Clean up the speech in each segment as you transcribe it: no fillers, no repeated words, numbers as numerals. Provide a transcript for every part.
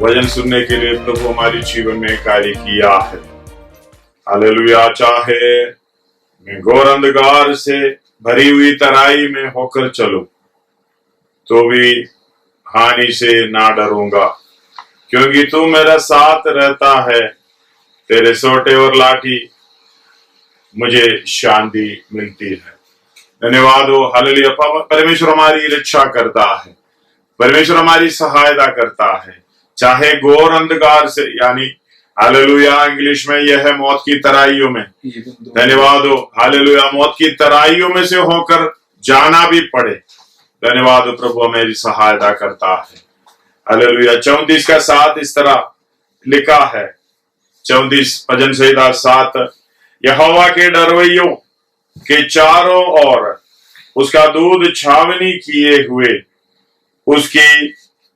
वचन सुनने के लिए प्रभु हमारे जीवन में कार्य किया है। हालेलुया। चाहे मैं घोर अंधकार से भरी हुई तराई में होकर चलूं तो भी हानि से ना डरूंगा, क्योंकि तू मेरा साथ रहता है। तेरे सोटे और लाठी मुझे शांति मिलती है। धन्यवाद हो। हालेलुया। परमेश्वर हमारी रक्षा करता है, परमेश्वर हमारी सहायता करता है। चाहे घोर अंधकार से, यानी हालेलुया इंग्लिश में यह है मौत की तराइयों में। धन्यवाद हो। हालेलुया। मौत की तराइयों में से होकर जाना भी पड़े, धन्यवाद हो, प्रभु मेरी सहायता करता है। हालेलुया। 34 का 7 इस तरह लिखा है, 34 भजन संहिता 7, यहोवा के डरवैयों के चारों ओर उसका दूध छावनी किए हुए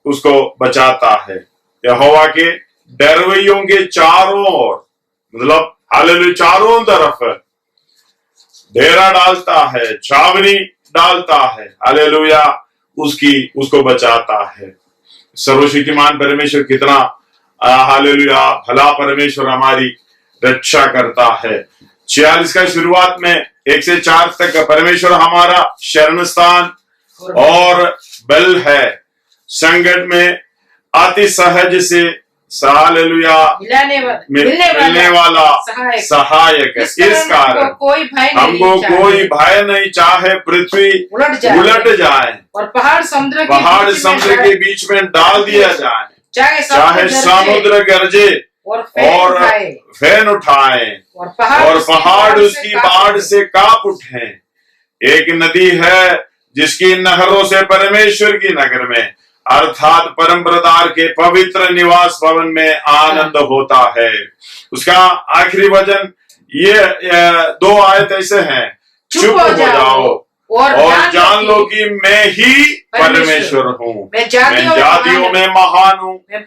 उसको बचाता है। यहोवा के डरवैयों के चारों ओर, मतलब हालेलुया चारों तरफ डेरा डालता है, छावनी डालता है। हालेलुया। उसको बचाता है। सर्वशक्तिमान परमेश्वर कितना हालेलुया भला परमेश्वर हमारी रक्षा करता है। 46 का शुरुआत में 1 से 4 तक, परमेश्वर हमारा शरण स्थान और बल है, संकट में अति सहज से हालेलुया मिलने वाला सहायक है। इस कारण हमको कोई भय नहीं, चाहे पृथ्वी उलट जाए और पहाड़ समुद्र के बीच में डाल दिया जाए, चाहे समुद्र गरजे और फैन उठाए और पहाड़ उसकी बाढ़ से कांप उठे। एक नदी है जिसकी नहरों से परमेश्वर की नगर में, अर्थात परम प्रधान के पवित्र निवास भवन में आनंद होता है। उसका आखिरी वचन ये 2 आयत ऐसे हैं, चुप हो जाओ और जान लो कि मैं ही परमेश्वर हूँ। मैं जातियों में महान हूँ, मैं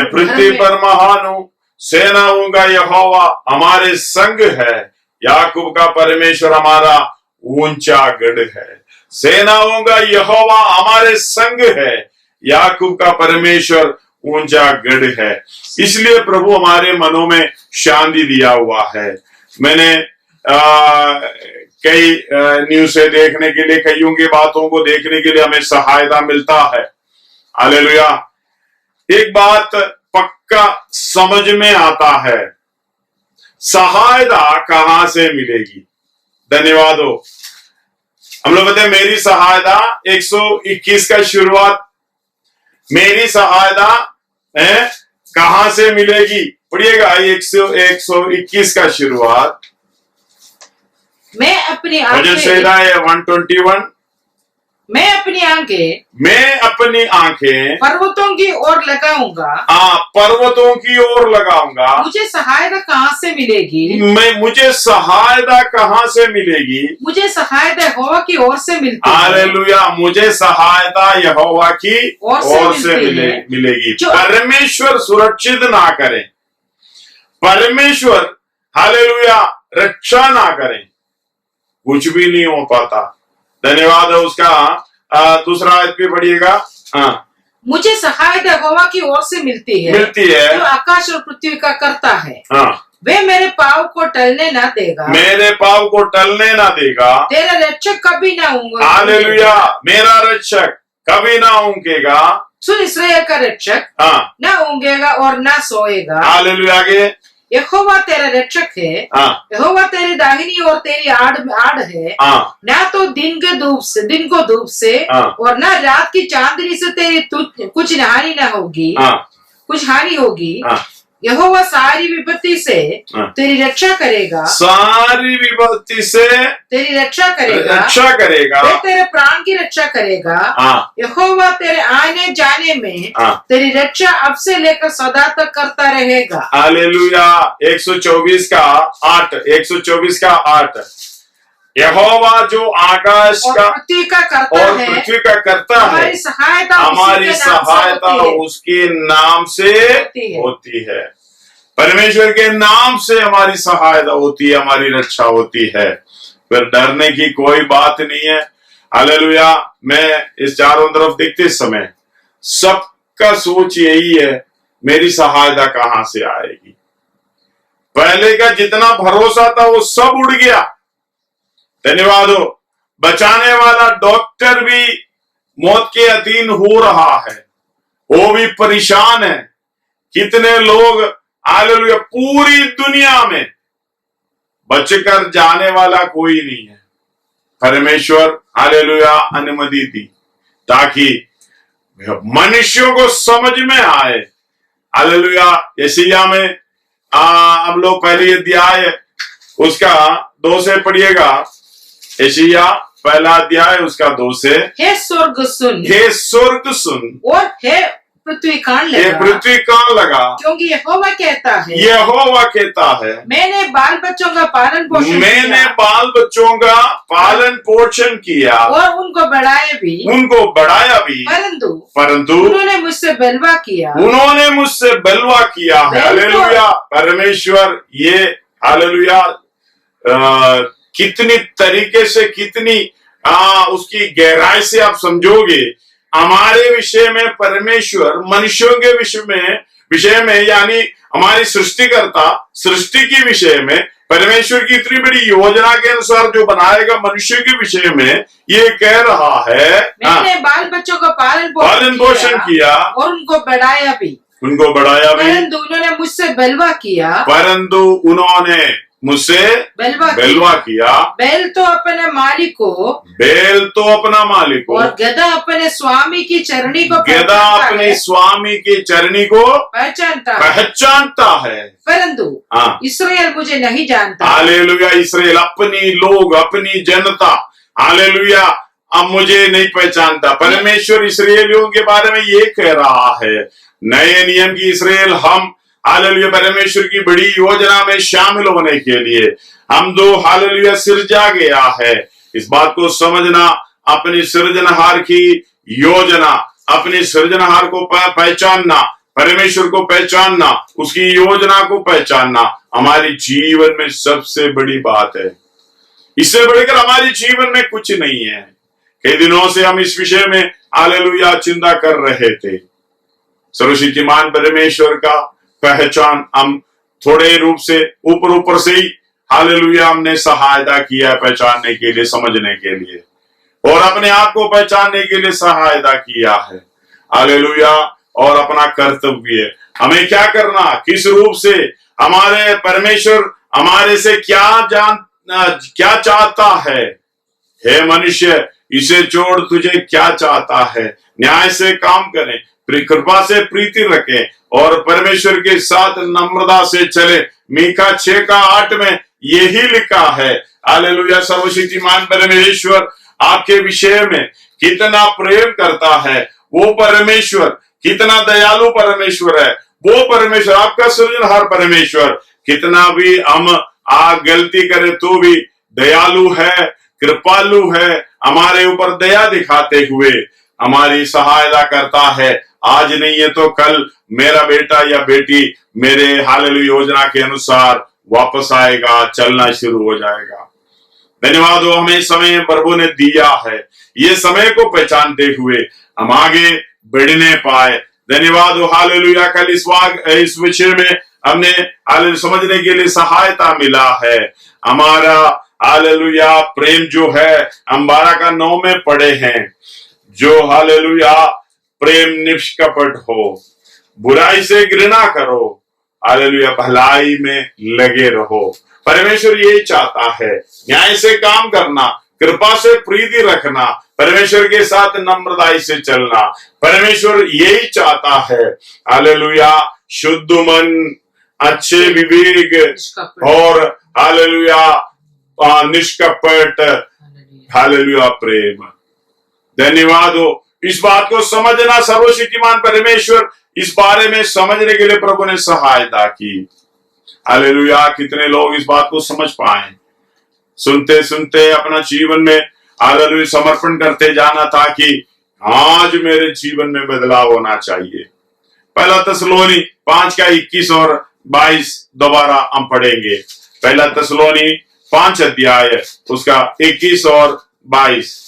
पृथ्वी पर महान हूँ। सेनाओं का यहोवा हमारे संग है, याकूब का परमेश्वर हमारा ऊंचा गढ़ है। सेनाओं का यहोवा हमारे संग है, याकूब का परमेश्वर ऊंचा गढ़ है। इसलिए प्रभु हमारे मनों में शांति दिया हुआ है। मैंने कई न्यूज़ से देखने के लिए, कईयों की बातों को देखने के लिए हमें सहायता मिलता है। हालेलुया। एक बात पक्का समझ में आता है, सहायता कहां से मिलेगी। धन्यवाद हो। हम लोग बताए मेरी सहायता 121 का शुरुआत, मेरी सहायता कहां से मिलेगी। पढ़िएगा 121 का शुरुआत। मैं अपनी भजन संहिता है 121। मैं अपनी आंखें पर्वतों की ओर लगाऊंगा। पर्वतों की ओर लगाऊंगा। मुझे सहायता कहां से मिलेगी। मुझे सहायता कहां से मिलेगी। मुझे सहायता यहोवा की ओर से मिलती है। हालेलुया। मुझे सहायता यहोवा की ओर से मिलेगी। परमेश्वर सुरक्षित ना करें, परमेश्वर हालेलुया रक्षा ना करें, कुछ भी नहीं हो पाता। धन्यवाद है। उसका दूसरा आयत भी पढ़िएगा। मुझे सहायता यहोवा की ओर से मिलती है जो आकाश और पृथ्वी का करता है। वे मेरे पाँव को टलने ना देगा, मेरे पाँव को टलने ना देगा। तेरा रक्षक कभी ना ऊँघेगा। हालेलुया। मेरा रक्षक कभी ना ऊँघेगा। सुन, इस्राएल का रक्षक ना ऊँघेगा और ना सोएगा। हालेलुया। आगे, यहोवा तेरा रक्षक है, यहोवा तेरी दाहिनी और तेरी आड़ है। ना तो दिन को धूप से और ना रात की चांदनी से तेरी कुछ हानि ना होगी, कुछ हानि होगी। यहोवा सारी विपत्ति से तेरी रक्षा करेगा, सारी विपत्ति से तेरी रक्षा करेगा, वे तेरे प्राण की रक्षा करेगा। यहोवा तेरे आने जाने में तेरी रक्षा अब से लेकर सदा तक करता रहेगा। हालेलुया। 124 का 8, 124 का 8। यहोवा जो आकाश का पृथ्वी का करता है, हमारी सहायता उसके नाम से होती है। परमेश्वर के नाम से हमारी सहायता होती है, हमारी रक्षा होती है। फिर डरने की कोई बात नहीं है। हालेलुया। मैं इस चारों तरफ देखते समय सबका सोच यही है, मेरी सहायता कहां से आएगी। पहले का जितना भरोसा था वो सब उड़ गया। धन्यवाद हो। बचाने वाला डॉक्टर भी मौत के अधीन हो रहा है, वो भी परेशान है। कितने लोग हालेलुया, पूरी दुनिया में बचकर जाने वाला कोई नहीं है। परमेश्वर हालेलुया अनुमति दी ताकि मनुष्यों को समझ में आए। हालेलुया। यशायाह में हम लोग पहले अध्याय उसका 2 से पढ़िएगा। यशायाह पहला अध्याय उसका 2 से। हे स्वर्ग सुन, हे स्वर्ग सुन, और हे पृथ्वी कान हे लगा, पृथ्वी कान लगा, क्योंकि यहोवा कहता है, यहोवा कहता है, मैंने बाल बच्चों का पालन पोषण मैंने किया बाल बच्चों का पालन पोषण किया और उनको बढ़ाया भी, उनको बढ़ाया भी, परंतु उन्होंने मुझसे बलवा किया, उन्होंने मुझसे बलवा किया है। हालेलुया। परमेश्वर ये हालेलुया कितनी तरीके से, कितनी उसकी गहराई से आप समझोगे। हमारे विषय में परमेश्वर मनुष्यों के विषय में यानी हमारी सृष्टिकर्ता सृष्टि के विषय में परमेश्वर की इतनी बड़ी योजना के अनुसार जो बनाएगा मनुष्य के विषय में ये कह रहा है, मैंने बाल बच्चों का पालन पोषण किया और उनको बढ़ाया भी, परंतु उन्होंने मुझसे बलवा किया, परंतु उन्होंने मुझसे बलवा किया। बैल तो अपने मालिक को, बैल तो अपना मालिक को, और गधा अपने स्वामी की चरणी को, गधा अपने स्वामी की चरणी को पहचानता है, परंतु इस्राएल मुझे नहीं जानता। हालेलुया। इस्राएल अपनी लोग, अपनी जनता हालेलुया अब मुझे नहीं पहचानता। परमेश्वर इस्राएलियों के बारे में ये कह रहा है, नए नियम की इस्राएल हम हालेलुया परमेश्वर की बड़ी योजना में शामिल होने के लिए हम दो हालेलुया सिरजा गया है। इस बात को समझना, अपनी सृजनहार की योजना, अपनी सृजनहार को पहचानना, परमेश्वर को पहचानना, उसकी योजना को पहचानना हमारे जीवन में सबसे बड़ी बात है। इससे बढ़कर हमारे जीवन में कुछ नहीं है। कई दिनों से हम इस विषय में हालेलुया चिंता कर रहे थे। सर्वशक्तिमान परमेश्वर का पहचान हम थोड़े रूप से ऊपर से ही हालेलुया हमने सहायता किया पहचानने के लिए, समझने के लिए, और अपने आप को पहचानने के लिए सहायता किया है। हालेलुया। और अपना कर्तव्य हमें क्या करना, किस रूप से हमारे परमेश्वर हमारे से क्या चाहता है। हे मनुष्य, इसे छोड़ तुझे क्या चाहता है। न्याय से काम करें, कृपा से प्रीति रखें और परमेश्वर के साथ नम्रता से चले। मीका 6:8 में यही लिखा है। हालेलुया। सर्वशक्तिमान परमेश्वर आपके विषय में कितना प्रेम करता है। वो परमेश्वर कितना दयालु परमेश्वर है। वो परमेश्वर आपका सृजनहार परमेश्वर कितना भी हम गलती करें तो भी दयालु है, कृपालु है, हमारे ऊपर दया दिखाते हुए हमारी सहायता करता है। आज नहीं है तो कल मेरा बेटा या बेटी मेरे हालेलुया योजना के अनुसार वापस आएगा, चलना शुरू हो जाएगा। धन्यवाद हो, हमें समय प्रभु ने दिया है। ये समय को पहचानते हुए हम आगे बढ़ने पाए। धन्यवाद हो। हालेलुया। कल इस विषय में हमने हालेलुया समझने के लिए सहायता मिला है। हमारा हालेलुया प्रेम जो है हम 12:9 में पढ़े हैं, जो हालेलुया प्रेम निष्कपट हो, बुराई से घृणा करो, हालेलुया भलाई में लगे रहो। परमेश्वर यही चाहता है, न्याय से काम करना, कृपा से प्रीति रखना, परमेश्वर के साथ नम्रताई से चलना। परमेश्वर यही चाहता है। हालेलुया शुद्ध मन, अच्छे विवेक और हालेलुया निष्कपट, हालेलुया प्रेम। धन्यवाद हो। इस बात को समझना, सर्वशक्तिमान परमेश्वर इस बारे में समझने के लिए प्रभु ने सहायता की। हालेलुया। कितने लोग इस बात को समझ पाए। सुनते सुनते अपना जीवन में हालेलुया समर्पण करते जाना था कि आज मेरे जीवन में बदलाव होना चाहिए। पहला तसलोनी 5:21 और 22 दोबारा हम पढ़ेंगे। पहला तसलोनी 5 अध्याय उसका 21 और 22।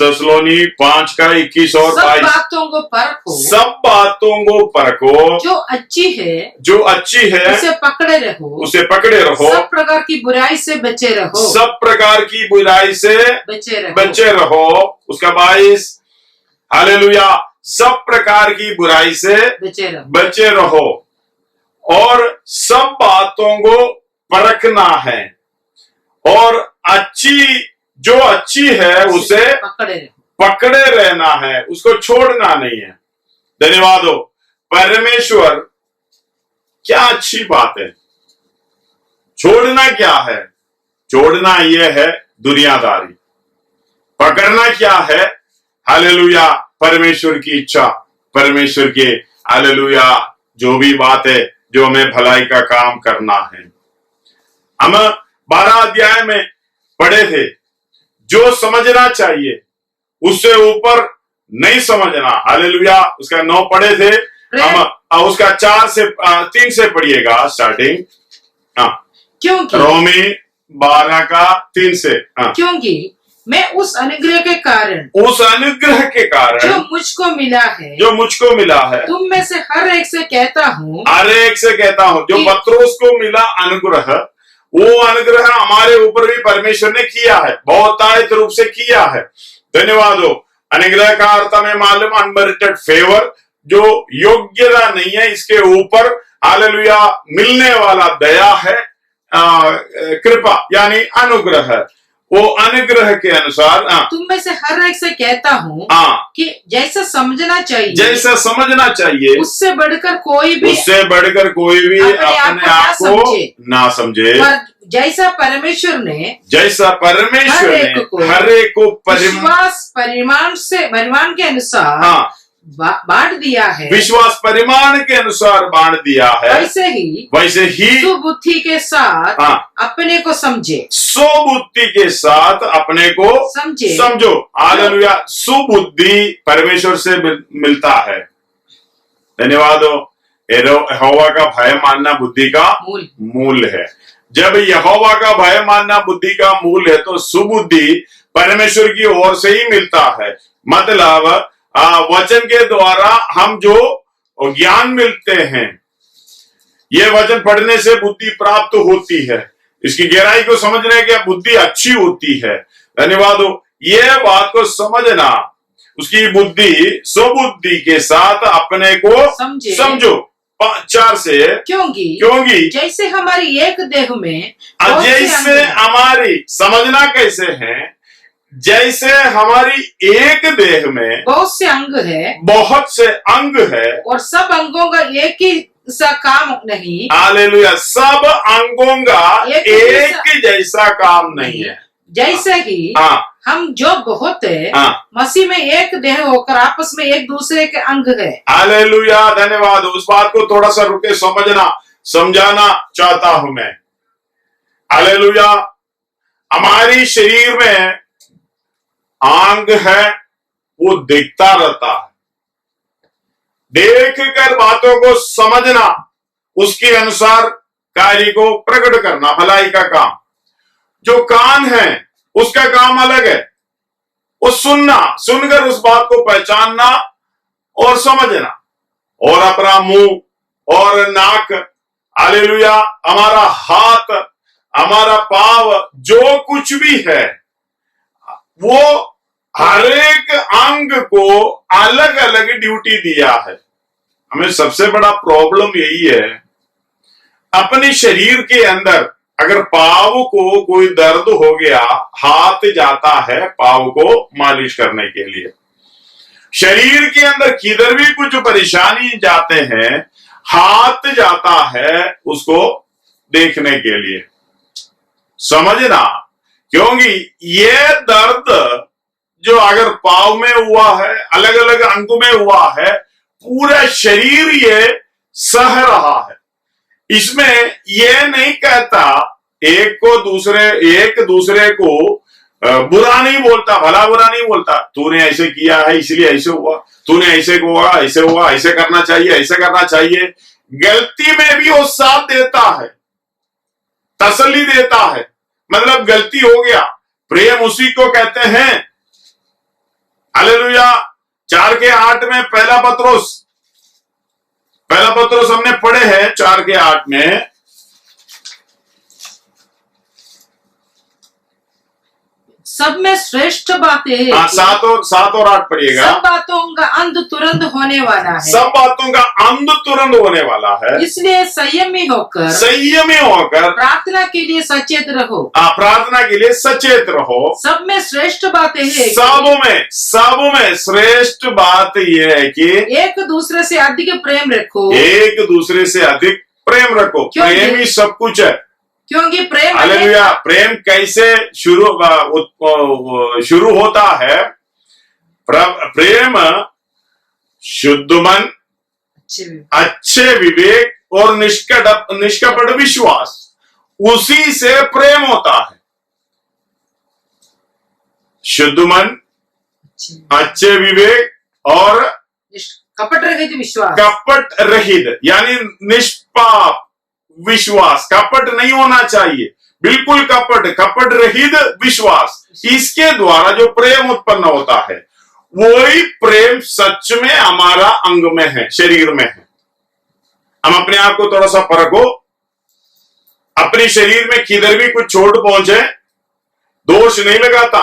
तसलोनी 5 का 21 और सब 22। बातों को परखो, सब बातों को परखो, जो अच्छी है उसे पकड़े रहो, उसे पकड़े रहो, सब प्रकार की बुराई से बचे रहो, सब प्रकार की बुराई से बचे रहो। उसका 22, हालेलुया, सब प्रकार की बुराई से बचे रहो और सब बातों को परखना है और जो अच्छी है उसे पकड़े रहना है, उसको छोड़ना नहीं है। धन्यवाद हो परमेश्वर। क्या अच्छी बात है। छोड़ना क्या है? छोड़ना यह है दुनियादारी। पकड़ना क्या है? हालेलुया, परमेश्वर की इच्छा, परमेश्वर के हालेलुया जो भी बात है, जो हमें भलाई का काम करना है। हम 12 अध्याय में पढ़े थे, जो समझना चाहिए उससे ऊपर नहीं समझना। हालेलुया, उसका 9 पढ़े थे हम, उसका 3 से पढ़िएगा स्टार्टिंग। क्योंकि रोमी 12 का 3 से। क्योंकि मैं उस अनुग्रह के कारण जो मुझको मिला है तुम में से हर एक से कहता हूँ, जो पत्रोस को मिला अनुग्रह, वो अनुग्रह हमारे ऊपर भी परमेश्वर ने किया है, बहुतायत रूप से किया है। धन्यवाद हो। अनुग्रह का अर्थ हमें मालूम, अनमेरिटेड फेवर, जो योग्यता नहीं है, इसके ऊपर हालेलुया मिलने वाला दया है, कृपा यानी अनुग्रह। वो अनुग्रह के अनुसार तुम में से हर एक से कहता हूँ कि जैसा समझना चाहिए उससे बढ़कर कोई भी अपने आप को ना समझे। जैसा परमेश्वर ने हर एक को विश्वास परिमाण के अनुसार बांट दिया है, विश्वास परिमाण के अनुसार बांट दिया है, वैसे ही सुबुद्धि के साथ अपने को समझे। सुबुद्धि के साथ अपने को समझो। हालेलुया, सुबुद्धि परमेश्वर से मिलता है। धन्यवाद हो। यहोवा का भय मानना बुद्धि का मूल है। जब यहोवा का भय मानना बुद्धि का मूल है तो सुबुद्धि परमेश्वर की ओर से ही मिलता है। मतलब वचन के द्वारा हम जो ज्ञान मिलते हैं, ये वचन पढ़ने से बुद्धि प्राप्त होती है। इसकी गहराई को समझने की बुद्धि अच्छी होती है। धन्यवाद हो। ये बात को समझना, उसकी बुद्धि स्वबुद्धि के साथ अपने को समझो। 4 से क्योंकि जैसे हमारी एक देह में, जैसे हमारी समझना कैसे है, जैसे हमारी एक देह में बहुत से अंग है और सब अंगों का एक ही सा काम नहीं। हालेलुया, सब अंगों का एक जैसा काम नहीं है। जैसे ही हम जो बहुत है मसीह में एक देह होकर आपस में एक दूसरे के अंग है। हालेलुया, धन्यवाद। उस बात को थोड़ा सा रुके समझाना चाहता हूं मैं। हालेलुया, हमारी शरीर में अंग है, वो दिखता रहता है। देख कर बातों को समझना, उसके अनुसार कार्य को प्रकट करना, भलाई का काम। जो कान है उसका काम अलग है, वो सुनकर उस बात को पहचानना और समझना। और अपना मुंह और नाक, हालेलुया, हमारा हाथ, हमारा पांव, जो कुछ भी है, वो हर एक अंग को अलग अलग ड्यूटी दिया है। हमें सबसे बड़ा प्रॉब्लम यही है, अपने शरीर के अंदर अगर पांव को कोई दर्द हो गया, हाथ जाता है पांव को मालिश करने के लिए। शरीर के अंदर किधर भी कुछ परेशानी जाते हैं, हाथ जाता है उसको देखने के लिए। समझना, क्योंकि ये दर्द जो अगर पांव में हुआ है, अलग अलग अंगों में हुआ है, पूरा शरीर ये सह रहा है। इसमें ये नहीं कहता, एक दूसरे को बुरा नहीं बोलता, भला बुरा नहीं बोलता। तूने ऐसे किया है इसलिए ऐसे हुआ, तूने ऐसे हुआ, ऐसे करना चाहिए, ऐसे करना चाहिए। गलती में भी वो साथ देता है, तसल्ली देता है। मतलब गलती हो गया, प्रेम उसी को कहते हैं हालेलुया। 4:8 में पहला पत्रोस हमने पढ़े हैं 4:8 में। सब में श्रेष्ठ बातें, 7 और 8 पढ़िएगा। सब बातों का अंत तुरंत होने वाला है, सब बातों का अंत तुरंत होने वाला है, इसलिए संयमी होकर प्रार्थना के लिए सचेत रहो। प्रार्थना के लिए सचेत रहो। सब में श्रेष्ठ बातें है, सब में श्रेष्ठ बात यह है कि एक दूसरे से अधिक प्रेम रखो। एक दूसरे से अधिक प्रेम रखो। प्रेम ही सब कुछ है, क्योंकि प्रेम, हालेलुया। प्रेम कैसे शुरू होता है? प्रेम शुद्ध मन, अच्छे विवेक और निष्कपट विश्वास, उसी से प्रेम होता है। शुद्ध मन, अच्छे विवेक और कपट रहित विश्वास। कपट रहित यानी निष्पाप विश्वास। कपट नहीं होना चाहिए, बिल्कुल कपट रहित विश्वास। इसके द्वारा जो प्रेम उत्पन्न होता है, वही प्रेम सच में हमारा अंग में है, शरीर में है। हम अपने आप को थोड़ा सा परखो। अपने शरीर में किधर भी कुछ चोट पहुंचे, दोष नहीं लगाता।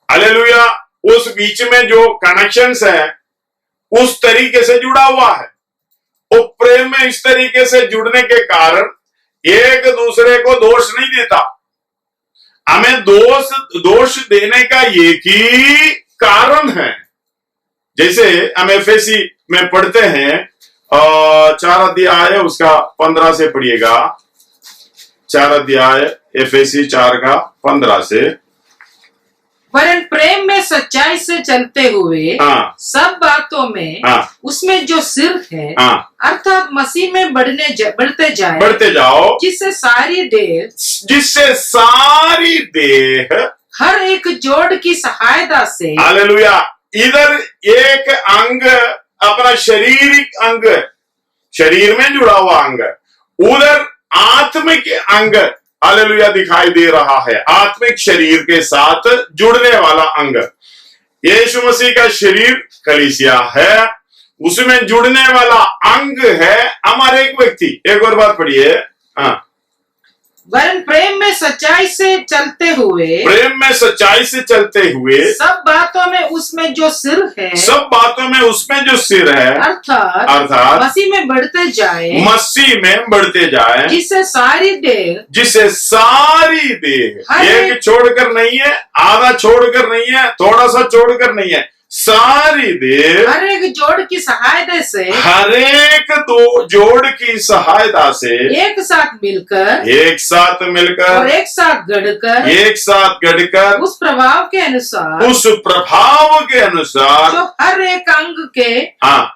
हालेलुया। उस बीच में जो कनेक्शंस है, उस तरीके से जुड़ा हुआ है। वो प्रेम में इस तरीके से जुड़ने के कारण एक दूसरे को दोष नहीं देता। हमें दोष देने का एक ही कारण है। जैसे हम एफएसी में पढ़ते हैं 4 अध्याय उसका 15 से पढ़िएगा। 4 अध्याय एफएसी 4:15 से। वरन प्रेम में सच्चाई से चलते हुए सब बातों में उसमें जो सिर है, अर्थात मसीह में बढ़ते जाओ, जिससे सारी देह हर एक जोड़ की सहायता से, हालेलुया। इधर एक अंग अपना शारीरिक अंग, शरीर में जुड़ा हुआ अंग, उधर आत्मिक अंग, हालेलुया, दिखाई दे रहा है। आत्मिक शरीर के साथ जुड़ने वाला अंग यीशु मसीह का शरीर कलीसिया है, उसमें जुड़ने वाला अंग है हमारे एक व्यक्ति। एक और बात पढ़िए। वरन प्रेम में सच्चाई से चलते हुए सब बातों में उसमें जो सिर है, अर्थात मसीह में बढ़ते जाए, जिससे सारी देह एक छोड़कर नहीं है, आधा छोड़कर नहीं है, थोड़ा सा छोड़कर नहीं है, सारी देह हर एक जोड़ की सहायता से, हर एक दो जोड़ की सहायता से एक साथ मिलकर और एक साथ गढ़कर उस प्रभाव के अनुसार जो हर एक अंग के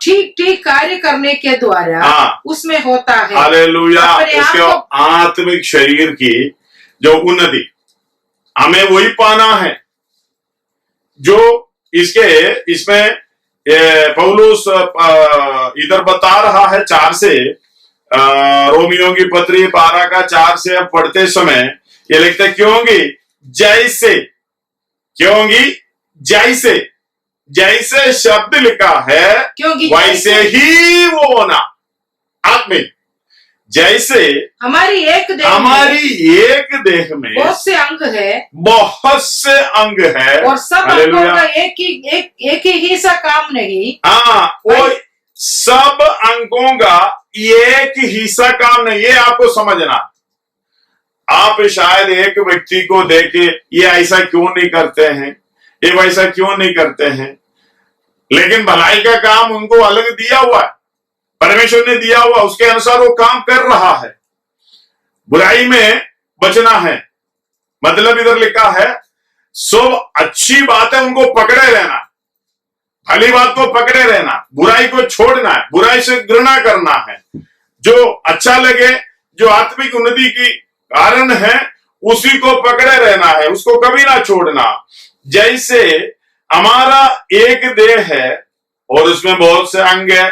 ठीक ठीक कार्य करने के द्वारा उसमें होता है। हालेलुया। उसके आत्मिक शरीर की जो उन्नति हमें वही पाना है जो इसमें पौलुस इधर बता रहा है 4 से, रोमियो की पत्री 12:4 से अब पढ़ते समय ये लिखते, क्योंकि जैसे शब्द लिखा है वैसे ही वो होना। आत्मिक जैसे हमारी एक देह में बहुत से अंग है और सब अंगों का एक ही हिस्सा काम नहीं। वो सब अंगों का एक हिस्सा काम नहीं, ये आपको समझना। आप शायद एक व्यक्ति को देखे ये ऐसा क्यों नहीं करते हैं, ये वैसा क्यों नहीं करते हैं, लेकिन भलाई का काम उनको अलग दिया हुआ है, परमेश्वर ने दिया हुआ, उसके अनुसार वो काम कर रहा है। बुराई में बचना है, मतलब इधर लिखा है सब अच्छी बात है उनको पकड़े रहना, भली बात को पकड़े रहना, बुराई को छोड़ना है, बुराई से घृणा करना है, जो अच्छा लगे, जो आत्मिक उन्नति की कारण है उसी को पकड़े रहना है, उसको कभी ना छोड़ना। जैसे हमारा एक देह है और उसमें बहुत से अंग है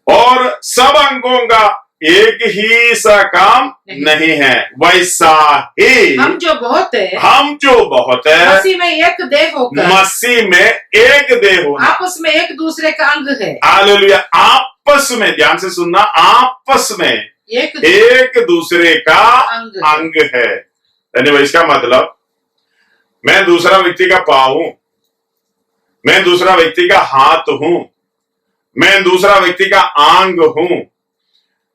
और सब अंगों का एक ही सा काम नहीं है, वैसा ही हम जो बहुत है मसीह में एक देह होकर, मसीह में एक देह होना, आपस में एक दूसरे का अंग है। हालेलुया। आपस में, ध्यान से सुनना, आपस में एक दूसरे का अंग है। धन्यवाद। इसका मतलब मैं दूसरा व्यक्ति का पाँव हूं, मैं दूसरा व्यक्ति का हाथ हूं, मैं दूसरा व्यक्ति का आंग हूं,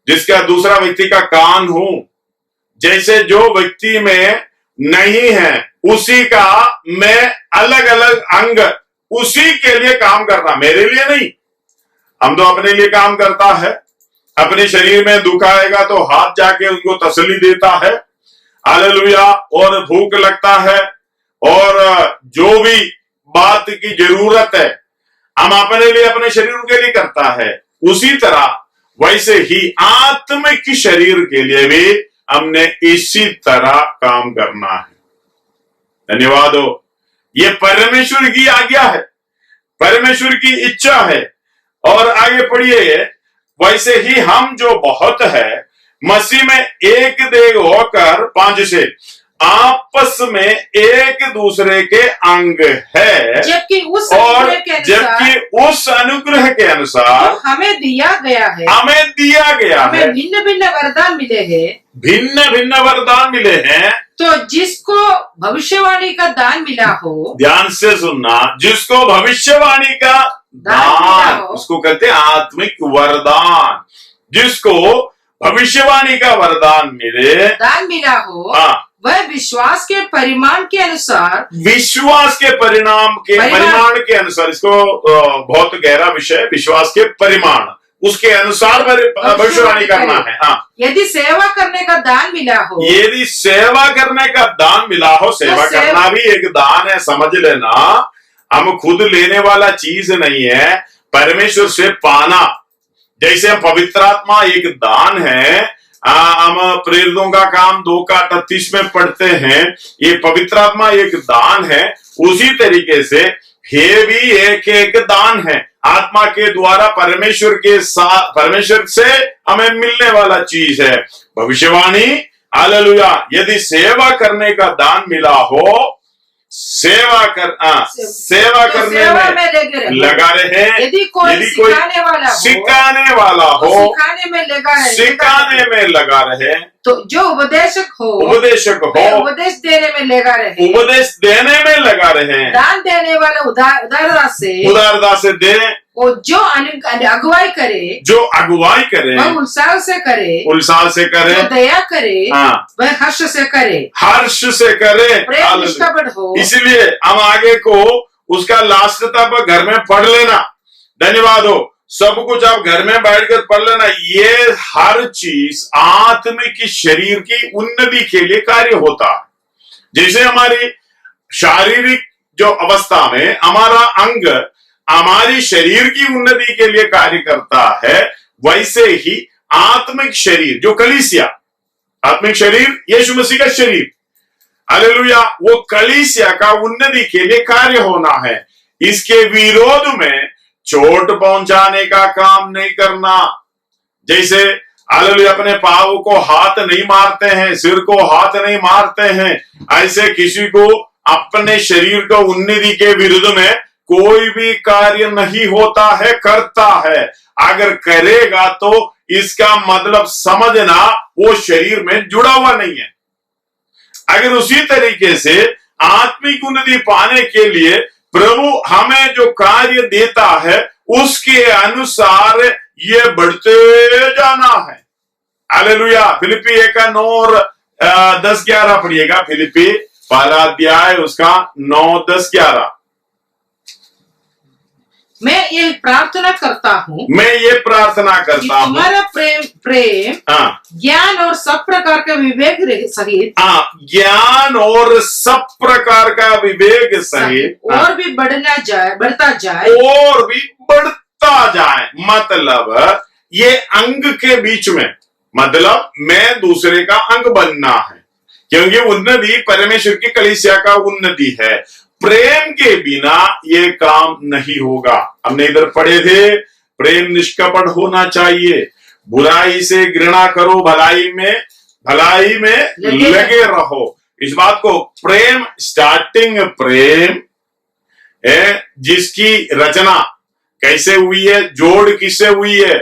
जिसका दूसरा व्यक्ति का कान हूं। जैसे जो व्यक्ति में नहीं है उसी का मैं अलग अलग अंग उसी के लिए काम करना, मेरे लिए नहीं। हम तो अपने लिए काम करता है, अपने शरीर में दुख आएगा तो हाथ जाके उनको तसल्ली देता है, हालेलुया। और भूख लगता है और जो भी बात की जरूरत है हम अपने लिए, अपने शरीर के लिए करता है। उसी तरह वैसे ही आत्मिक शरीर के लिए भी हमने इसी तरह काम करना है। धन्यवाद हो। ये परमेश्वर की आज्ञा है, परमेश्वर की इच्छा है। और आगे पढ़िए, वैसे ही हम जो बहुत है मसीह में एक देह होकर, 5 से, आपस में एक दूसरे के अंग है, जबकि उस अनुग्रह के अनुसार हमें दिया गया है, हमें भिन्न भिन्न वरदान मिले हैं, भिन्न भिन्न वरदान मिले हैं। तो जिसको भविष्यवाणी का दान मिला हो, ध्यान से सुनना, जिसको भविष्यवाणी का दान, उसको कहते हैं आत्मिक वरदान। जिसको भविष्यवाणी का वरदान मिला हो, हाँ, वह विश्वास के परिमाण के अनुसार, विश्वास के परिमाण के अनुसार, इसको बहुत गहरा विषय, विश्वास के परिमाण, उसके अनुसार भविष्यवाणी करना है। हाँ, यदि सेवा करने का दान मिला हो, यदि सेवा करने का दान मिला हो, सेवा करना भी एक दान है, समझ लेना। हम खुद लेने वाला चीज नहीं है, परमेश्वर से पाना। जैसे हम पवित्र आत्मा एक दान है, हम प्रेरितों का काम 2:38 में पढ़ते हैं, ये पवित्र आत्मा एक दान है। उसी तरीके से ये भी एक दान है, आत्मा के द्वारा परमेश्वर के साथ, परमेश्वर से हमें मिलने वाला चीज है भविष्यवाणी। हालेलुया। यदि सेवा करने का दान मिला हो, सेवा करने में लगा रहे। यदि कोई सिखाने वाला हो, सिखाने में लगा रहे। तो जो उपदेशक हो उपदेश देने में लगा रहे। दान देने वाला उदारता से दे। जो अगुवाई करे वह उत्साह से करे, जो दया करे हाँ, वह हर्ष से करे, प्रेम निष्कपट हो। इसलिए हम आगे को उसका लास्ट तक घर में पढ़ लेना। धन्यवाद हो। सब कुछ आप घर में बैठकर पढ़ लेना। ये हर चीज आत्मिक शरीर की उन्नति के लिए कार्य होता है। जैसे हमारी शारीरिक जो अवस्था में हमारा अंग हमारी शरीर की उन्नति के लिए कार्य करता है, वैसे ही आत्मिक शरीर जो कलीसिया, आत्मिक शरीर यीशु मसीह का शरीर, हालेलुया, वो कलीसिया का उन्नति के लिए कार्य होना है। इसके विरोध में चोट पहुंचाने का काम नहीं करना। जैसे हालेलुया अपने पाँव को हाथ नहीं मारते हैं, सिर को हाथ नहीं मारते हैं, ऐसे किसी को अपने शरीर को उन्नति के विरुद्ध में कोई भी कार्य नहीं होता है, करता है। अगर करेगा तो इसका मतलब समझना वो शरीर में जुड़ा हुआ नहीं है। अगर उसी तरीके से आत्मिक उन्नति पाने के लिए प्रभु हमें जो कार्य देता है उसके अनुसार ये बढ़ते जाना है। हालेलुया। फिलिप्पी 1:9 और 10-11 पढ़िएगा। फिलिप्पी 1 अध्याय उसका 9, 10, 11। मैं ये प्रार्थना करता हूँ तुम्हारा प्रेम ज्ञान और सब प्रकार का विवेक सहित, ज्ञान और सब प्रकार का विवेक सहित और भी बढ़ता जाए। मतलब ये अंग के बीच में, मतलब मैं दूसरे का अंग बनना है, क्योंकि उन्नति परमेश्वर की कलीसिया का उन्नति है। प्रेम के बिना ये काम नहीं होगा। हमने इधर पढ़े थे, प्रेम निष्कपट होना चाहिए। बुराई से घृणा करो, भलाई में लगे रहो। इस बात को प्रेम, स्टार्टिंग प्रेम है, जिसकी रचना कैसे हुई है, जोड़ किससे हुई है,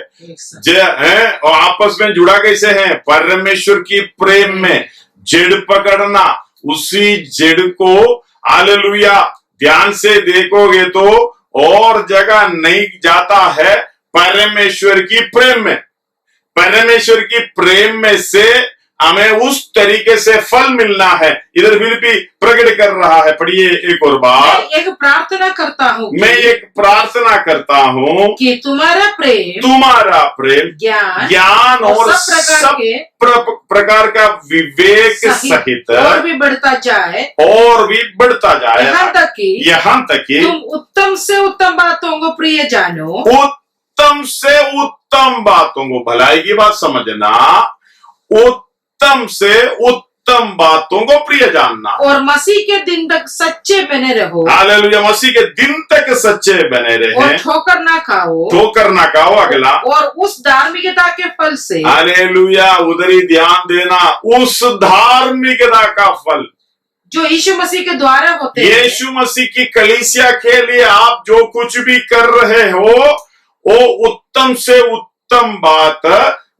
और आपस में जुड़ा कैसे है, परमेश्वर की प्रेम में। जड़ पकड़ना, उसी जड़ को हालेलुया ध्यान से देखोगे तो और जगह नहीं जाता है, परमेश्वर की प्रेम में। परमेश्वर की प्रेम में से हमें उस तरीके से फल मिलना है। इधर फिलिप्पी प्रकट कर रहा है। पढ़िए एक और बार। मैं एक प्रार्थना करता हूँ कि तुम्हारा प्रेम ज्ञान और सब प्रकार का विवेक सहित और भी बढ़ता जाए, यहाँ तक कि तुम उत्तम से उत्तम बातों को प्रिय जानो। उत्तम से उत्तम बातों को, भलाई की बात समझना, उत्तम से उत्तम बातों को प्रिय जानना, और मसीह के दिन तक सच्चे बने रहो। हालेलुया, मसीह के दिन तक सच्चे बने रहे, और ठोकर ना खाओ। अगला, और उस धार्मिकता के फल से, हालेलुया, उधर ही ध्यान देना, उस धार्मिकता का फल जो यीशु मसीह के द्वारा होते हैं। यीशु मसीह की कलीसिया के लिए आप जो कुछ भी कर रहे हो, वो उत्तम से उत्तम बात,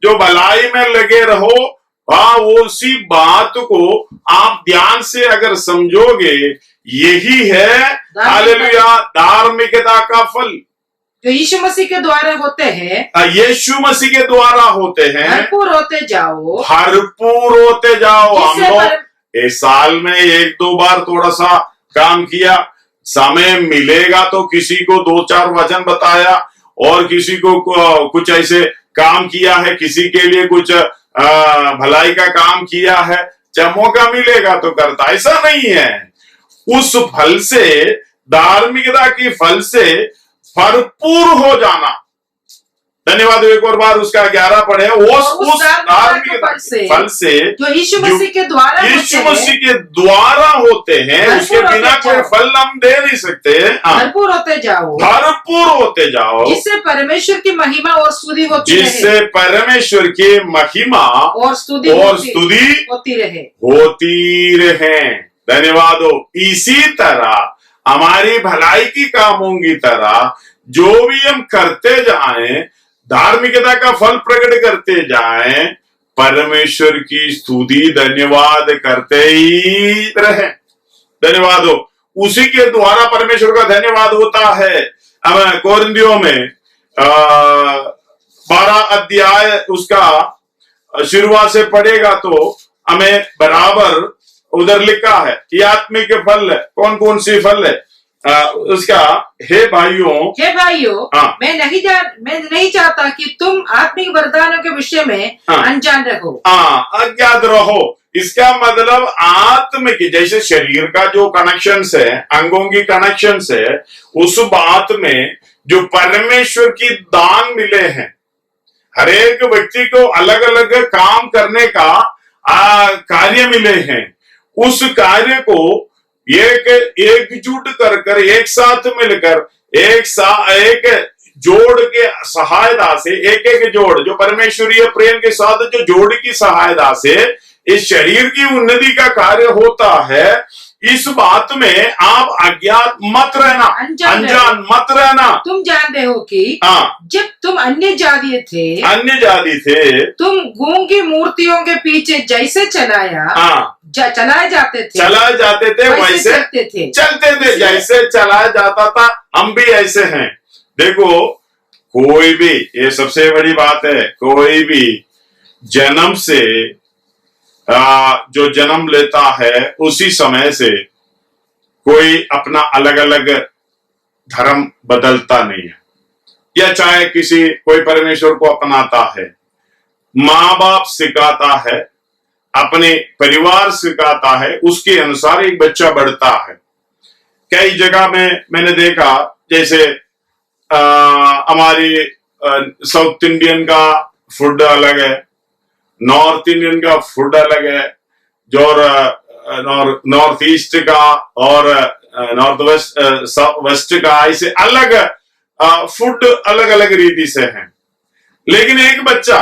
जो भलाई में लगे रहो, उसी बात को आप ध्यान से अगर समझोगे, यही है हालेलुया धार्मिकता का फल जो यीशु मसीह के द्वारा होते हैं। यीशु मसीह के द्वारा होते हैं। भरपूर होते जाओ। हम लोग इस साल में 1-2 बार थोड़ा सा काम किया, समय मिलेगा तो किसी को 2-4 वचन बताया, और किसी को कुछ ऐसे काम किया है, किसी के लिए कुछ भलाई का काम किया है, जब मौका मिलेगा तो करता। ऐसा नहीं है। उस फल से, धार्मिकता की फल से भरपूर हो जाना। धन्यवाद। एक और बार उसका 11 पढ़े। उस धार्मिकता के फल से जो यीशु मसीह के द्वारा होते हैं, उसके बिना कोई फल हम दे नहीं सकते। भरपूर होते जाओ, जिससे परमेश्वर की महिमा और स्तुति होती रहे। धन्यवाद हो। इसी तरह हमारी भलाई की कामों की तरह जो भी हम करते जाएं, धार्मिकता का फल प्रकट करते जाएं, परमेश्वर की स्तुति धन्यवाद करते ही रहे। धन्यवाद हो। उसी के द्वारा परमेश्वर का धन्यवाद होता है। अब कोरिन्थियों में 12 अध्याय उसका शुरुआत से पढ़ेगा तो हमें बराबर उधर लिखा है कि आत्मिक फल कौन कौन सी फल है उसका। हे भाइयों, मैं नहीं चाहता कि तुम आत्मिक वरदानों के विषय में अनजान रहो। अज्ञात रहो। इसका मतलब आत्मिक, जैसे शरीर का जो कनेक्शंस है, अंगों की कनेक्शंस है, उस बात में जो परमेश्वर की दान मिले हैं, हर एक व्यक्ति को अलग अलग काम करने का कार्य मिले हैं। उस कार्य को एकजुट कर एक साथ मिलकर एक जोड़ के सहायता से, एक जोड़ जो परमेश्वरीय प्रेम के साथ जो जोड़ की सहायता से इस शरीर की उन्नति का कार्य होता है। इस बात में आप अज्ञात मत रहना, अनजान मत रहना। तुम जानते हो कि जब तुम अन्य जाति थे, तुम गूंगी मूर्तियों के पीछे जैसे चलाए जाते थे वैसे चलते थे। जैसे चलाया जाता था, हम भी ऐसे हैं। देखो, कोई भी, ये सबसे बड़ी बात है, कोई भी जन्म से जो जन्म लेता है उसी समय से कोई अपना अलग अलग धर्म बदलता नहीं है। या चाहे कोई परमेश्वर को अपनाता है, माँ बाप सिखाता है, अपने परिवार सिखाता है, उसके अनुसार एक बच्चा बढ़ता है। कई जगह में मैंने देखा, जैसे हमारी साउथ इंडियन का फूड अलग है, नॉर्थ इंडियन का फूड अलग है, जो नॉर्थ ईस्ट का और नॉर्थ वेस्ट का, ऐसे अलग फूड अलग अलग रीति से हैं। लेकिन एक बच्चा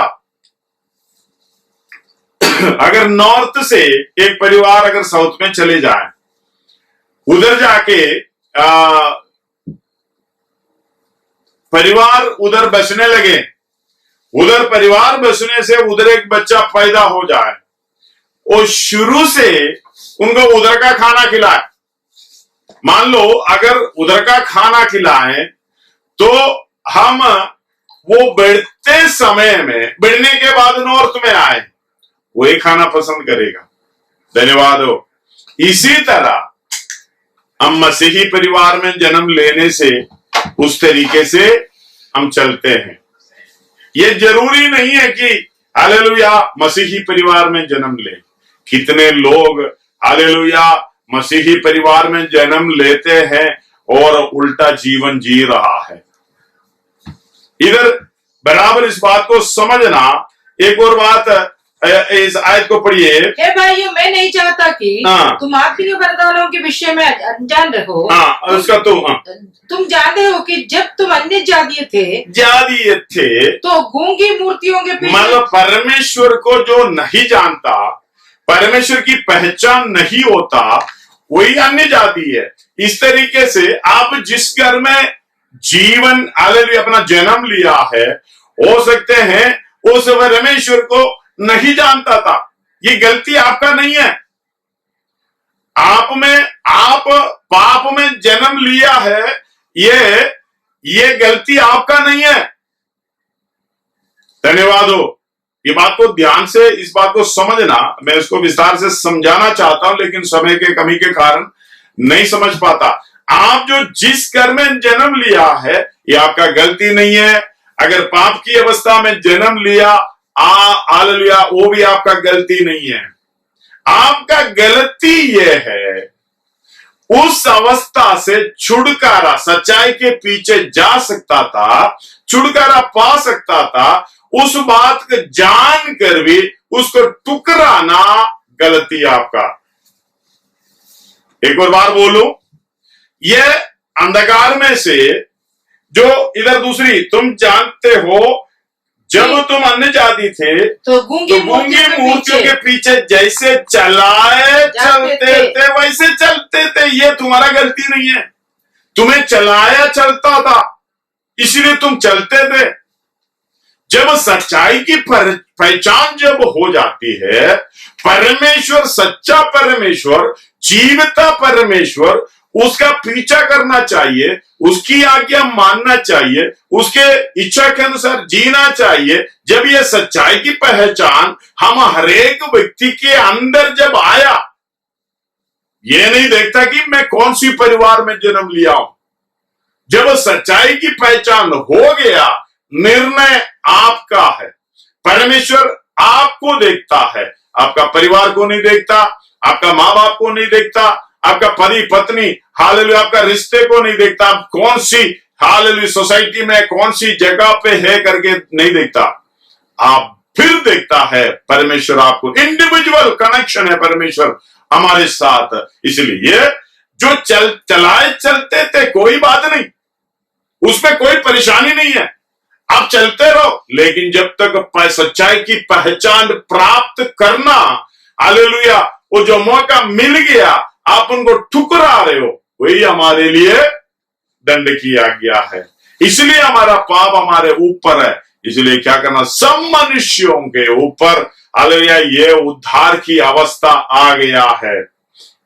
अगर नॉर्थ से एक परिवार अगर साउथ में चले जाए, उधर जाके परिवार उधर बसने लगे, उधर परिवार बसने से उधर एक बच्चा पैदा हो जाए और शुरू से उनको उधर का खाना खिलाए। मान लो अगर उधर का खाना खिलाएं तो हम वो बढ़ते समय में, बढ़ने के बाद नॉर्थ में आए, वही खाना पसंद करेगा। धन्यवाद हो। इसी तरह हम मसीही परिवार में जन्म लेने से उस तरीके से हम चलते हैं। ये जरूरी नहीं है कि हालेलुया मसीही परिवार में जन्म ले। कितने लोग हालेलुया मसीही परिवार में जन्म लेते हैं और उल्टा जीवन जी रहा है। इधर बराबर इस बात को समझना। एक और बात, इस आयत को पढ़िए। हे भाइयों, मैं नहीं चाहता कि तुम आत्मिक वरदानों के विषय में अनजान रहो। उसका तुम जानते हो कि जब तुम अन्य जातीय थे तो गूंगी मूर्तियों के पीछे, मतलब परमेश्वर को जो नहीं जानता, परमेश्वर की पहचान नहीं होता, वही अन्य जाति है। इस तरीके से आप जिस घर में जीवन हालेलुया अपना जन्म लिया है, हो सकते हैं उस परमेश्वर को नहीं जानता था। ये गलती आपका नहीं है। आप पाप में जन्म लिया है, ये गलती आपका नहीं है। धन्यवाद हो। ये बात को ध्यान से इस बात को समझना। मैं इसको विस्तार से समझाना चाहता हूं, लेकिन समय के कमी के कारण नहीं समझ पाता। आप जो जिस घर में जन्म लिया है, ये आपका गलती नहीं है। अगर पाप की अवस्था में जन्म लिया, हालेलुया, वो भी आपका गलती नहीं है। आपका गलती यह है उस अवस्था से छुटकारा, सच्चाई के पीछे जा सकता था, छुटकारा पा सकता था, उस बात को जानकर भी उसको टुकराना गलती आपका। एक और बार बोलूं, यह अंधकार में से जो इधर दूसरी, तुम जानते हो जब तुम अन्य जाति थे तो गूंगी मूर्तियों के पीछे जैसे चलते थे वैसे चलते थे। ये तुम्हारा गलती नहीं है। तुम्हें चलाया चलता था, इसलिए तुम चलते थे। जब सच्चाई की पहचान जब हो जाती है, परमेश्वर, सच्चा परमेश्वर, जीवता परमेश्वर, उसका पीछा करना चाहिए, उसकी आज्ञा मानना चाहिए, उसके इच्छा के अनुसार जीना चाहिए। जब यह सच्चाई की पहचान हम हरेक व्यक्ति के अंदर जब आया, यह नहीं देखता कि मैं कौन सी परिवार में जन्म लिया हूं। जब सच्चाई की पहचान हो गया, निर्णय आपका है। परमेश्वर आपको देखता है, आपका परिवार को नहीं देखता, आपका माँ बाप को नहीं देखता, आपका पति पत्नी हालेलुया आपका रिश्ते को नहीं देखता, आप कौन सी हालेलुया सोसाइटी में कौन सी जगह पे है करके नहीं देखता। आप फिर देखता है परमेश्वर आपको, इंडिविजुअल कनेक्शन है परमेश्वर हमारे साथ। इसलिए जो चलाए चलते थे, कोई बात नहीं, उसमें कोई परेशानी नहीं है, आप चलते रहो। लेकिन जब तक सच्चाई की पहचान प्राप्त करना, हालेलुया, वो जो मौका मिल गया आप उनको ठुकरा रहे हो, वही हमारे लिए दंड की आज्ञा है। इसलिए हमारा पाप हमारे ऊपर है। इसलिए क्या करना, सब मनुष्यों के ऊपर हालेलुया ये उद्धार की अवस्था आ गया है।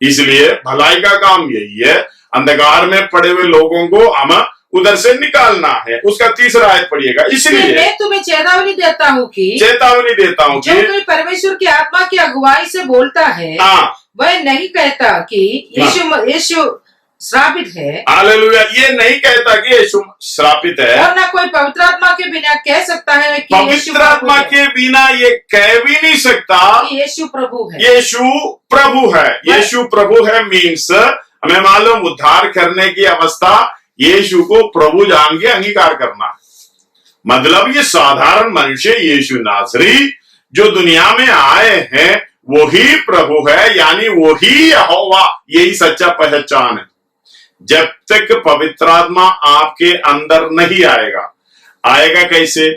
इसलिए भलाई का काम यही है, अंधकार में पड़े हुए लोगों को हम उधर से निकालना है। उसका तीसरा आयत पढ़िएगा। इसलिए मैं तुम्हें चेतावनी देता हूँ कि जो कोई परमेश्वर की आत्मा की अगुवाई से बोलता है, वह नहीं कहता कि यीशु श्रापित है। हालेलुया, ये नहीं कहता कि यीशु श्रापित है, और ना कोई पवित्र आत्मा के बिना कह सकता है कि पवित्र आत्मा के बिना ये कह भी नहीं सकता कि यीशु प्रभु है। यीशु प्रभु है। यीशु प्रभु है मीन्स हमें मालूम, उद्धार करने की अवस्था यीशु को प्रभु जान के अंगीकार करना। मतलब ये साधारण मनुष्य यीशु नासरी जो दुनिया में आए हैं वही प्रभु है, यानी वही यहोवा, यही सच्चा पहचान है। जब तक पवित्र आत्मा आपके अंदर नहीं आएगा, आएगा कैसे?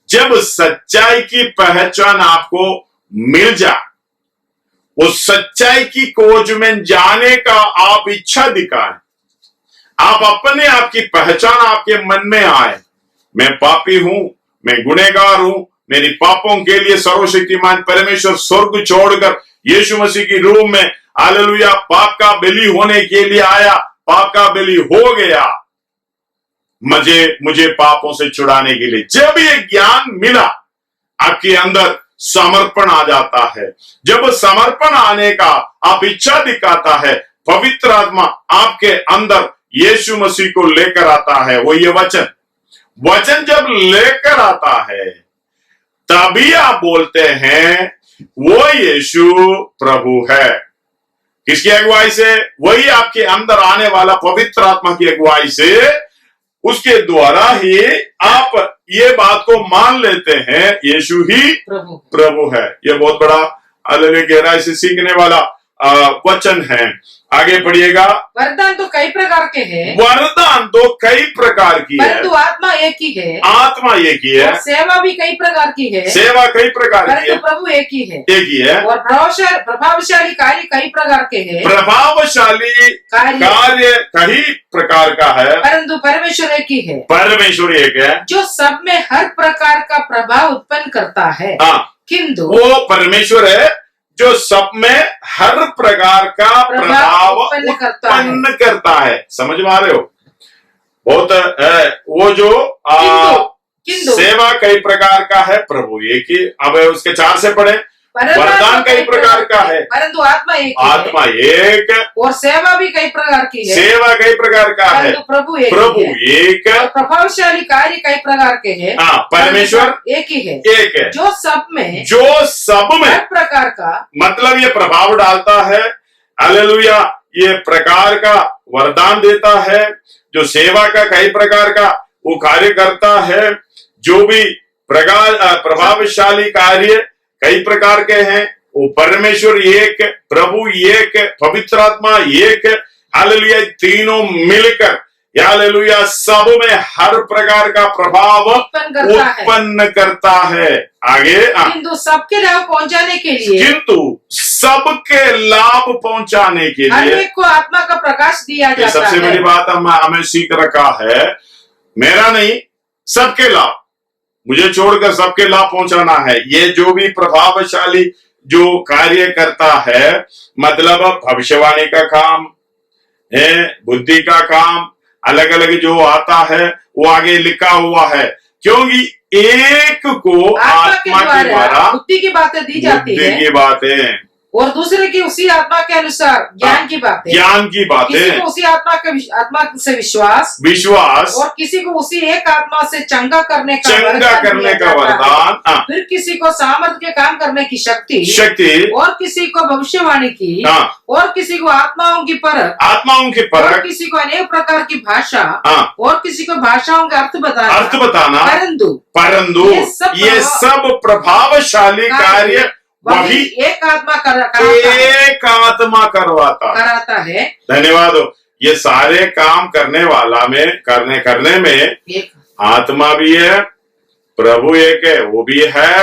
जब सच्चाई की पहचान आपको मिल जाए, उस सच्चाई की खोज में जाने का आप इच्छा दिखाएं, आप अपने आप की पहचान आपके मन में आए, मैं पापी हूं, मैं गुनहगार हूं, मेरी पापों के लिए सर्वशक्तिमान परमेश्वर स्वर्ग छोड़कर यीशु मसीह की रूह में हालेलुया पाप का बलि होने के लिए आया, पाप का बलि हो गया मुझे पापों से छुड़ाने के लिए। जब ये ज्ञान मिला, आपके अंदर समर्पण आ जाता है। जब समर्पण आने का आप इच्छा दिखाता है, पवित्र आत्मा आपके अंदर यीशु मसीह को लेकर आता है। वो ये वचन जब लेकर आता है, तभी आप बोलते हैं वो यीशु प्रभु है। किसकी अगुवाई से? वही आपके अंदर आने वाला पवित्र आत्मा की अगुवाई से, उसके द्वारा ही आप ये बात को मान लेते हैं यीशु ही प्रभु है। ये बहुत बड़ा हालेलुया गहराई से सीखने वाला वचन है। आगे पढ़िएगा। वरदान तो कई प्रकार के हैं, वरदान तो कई प्रकार की है, परंतु आत्मा एक ही है। आत्मा एक ही है। और सेवा भी कई प्रकार की है, सेवा कई प्रकार की है, परंतु प्रभु एक ही है। एक ही है। और प्रभावशाली कार्य कई प्रकार के हैं, प्रभावशाली कार्य कई प्रकार का है, परंतु परमेश्वर एक ही है। परमेश्वर एक है, जो सब में हर प्रकार का प्रभाव उत्पन्न करता है। किंतु वो परमेश्वर है जो सब में हर प्रकार का प्रभाव उत्पन्न करता है। समझ में आ रहे हो? बहुत वो जो सेवा कई प्रकार का है, प्रभु एक ही। अब उसके 4 से पढ़े। वरदान कई प्रकार का है, परंतु आत्मा एक और सेवा भी कई प्रकार की है, सेवा कई प्रकार का है, प्रभु एक और प्रभावशाली कार्य कई प्रकार के हैं, परमेश्वर एक ही है, एक है। जो सब में हर प्रकार का मतलब ये प्रभाव डालता है। हालेलुया, ये प्रकार का वरदान देता है, जो सेवा का कई प्रकार का वो कार्य करता है, जो भी प्रभावशाली कार्य कई प्रकार के हैं, वो परमेश्वर एक, प्रभु एक, पवित्र आत्मा एक। हालेलुया, तीनों मिलकर हालेलुया सब में हर प्रकार का प्रभाव उत्पन्न करता है। आगे किंतु सबके लाभ पहुंचाने के लिए, हर एक को आत्मा का प्रकाश दिया जाता है। सबसे बड़ी बात हमें सीख रखा है, मेरा नहीं सबके लाभ, मुझे छोड़कर सबके लाभ पहुंचाना है। ये जो भी प्रभावशाली जो कार्य करता है, मतलब भविष्यवाणी का काम है, बुद्धि का काम, अलग अलग जो आता है वो आगे लिखा हुआ है, क्योंकि एक को आत्मा के द्वारा बुद्धि की बातें दी जाती है, बुद्धि की बातें, और दूसरे की उसी आत्मा के अनुसार ज्ञान की बातें, किसी को उसी आत्मा से विश्वास, और किसी को उसी एक आत्मा से चंगा करने का वरदान, फिर किसी को सामर्थ्य के काम करने की शक्ति, और किसी को भविष्यवाणी की, और किसी को आत्माओं की परख, और किसी को अनेक प्रकार की भाषा, और किसी को भाषाओं का अर्थ बताना। परंतु ये सब प्रभावशाली कार्य वही एक आत्मा करवाता है। धन्यवाद हो। ये सारे काम करने वाला में करने में आत्मा भी है, प्रभु एक है, वो भी है,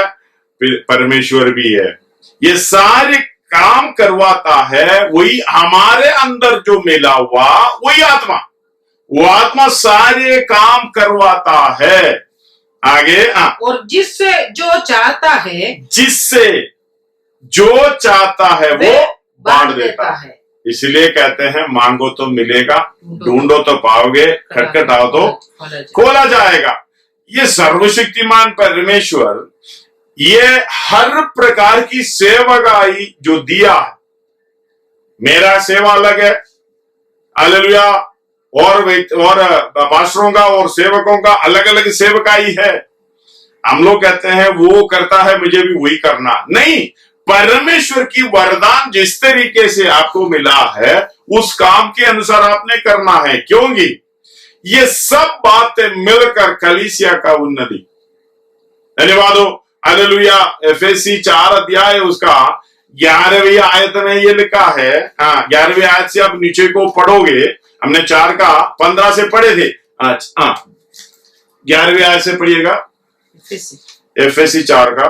परमेश्वर भी है। ये सारे काम करवाता है, वही हमारे अंदर जो मिला हुआ वही आत्मा, वो आत्मा सारे काम करवाता है। आगे और जिससे जो चाहता है वो बांट देता है। इसलिए कहते हैं मांगो तो मिलेगा, ढूंढो तो पाओगे, खटखटाओ तो खोला जाएगा। ये सर्वशक्तिमान परमेश्वर ये हर प्रकार की सेवकाई जो दिया है, मेरा सेवा अलग है, हालेलुया, और पास्टरों का और सेवकों का अलग अलग सेवकाई है। हम लोग कहते हैं वो करता है मुझे भी वही करना, नहीं, परमेश्वर की वरदान जिस तरीके से आपको मिला है उस काम के अनुसार आपने करना है, क्योंकि ये सब बातें मिलकर कलीसिया का उन्नति। धन्यवाद हो। हालेलुया। एफएससी 4 अध्याय उसका 11वीं आयत में ये लिखा है। 11वीं आयत से आप नीचे को पढ़ोगे, हमने 4 का 15 से पढ़े थे। अच्छा 11वीं आयत से पढ़िएगा। एफएसी 4 का।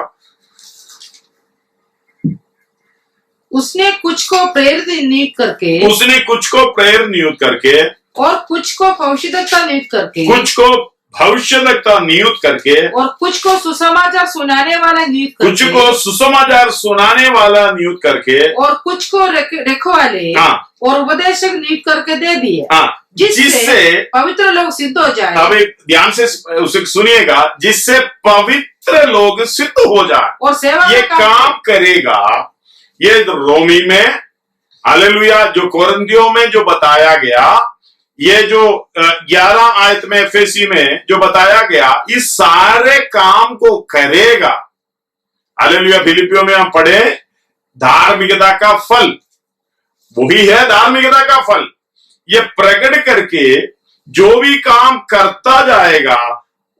उसने कुछ को प्रेरित नियुक्त करके, उसने कुछ को प्रेरित नियुक्त करके, और कुछ को भविष्यद्वक्ता नियुक्त करके, कुछ को भविष्यद्वक्ता नियुक्त करके, और कुछ को सुसमाचार सुनाने वाला नियुक्त करके, कुछ को सुसमाचार सुनाने वाला नियुक्त करके, और कुछ को रखवाले और उपदेशक नियुक्त करके दे दिए, जिससे पवित्र लोग सिद्ध हो जाए। अब एक ध्यान से उसे सुनिएगा, जिससे पवित्र लोग सिद्ध हो जाए और सेवा ये काम करेगा। ये रोमी में, हालेलुया, जो कोरिन्थियों में जो बताया गया, ये जो 11 आयत में एफएसी में जो बताया गया, इस सारे काम को करेगा। हालेलुया। फिलिपियों में हम पढ़े धार्मिकता का फल, वही है धार्मिकता का फल। ये प्रकट करके जो भी काम करता जाएगा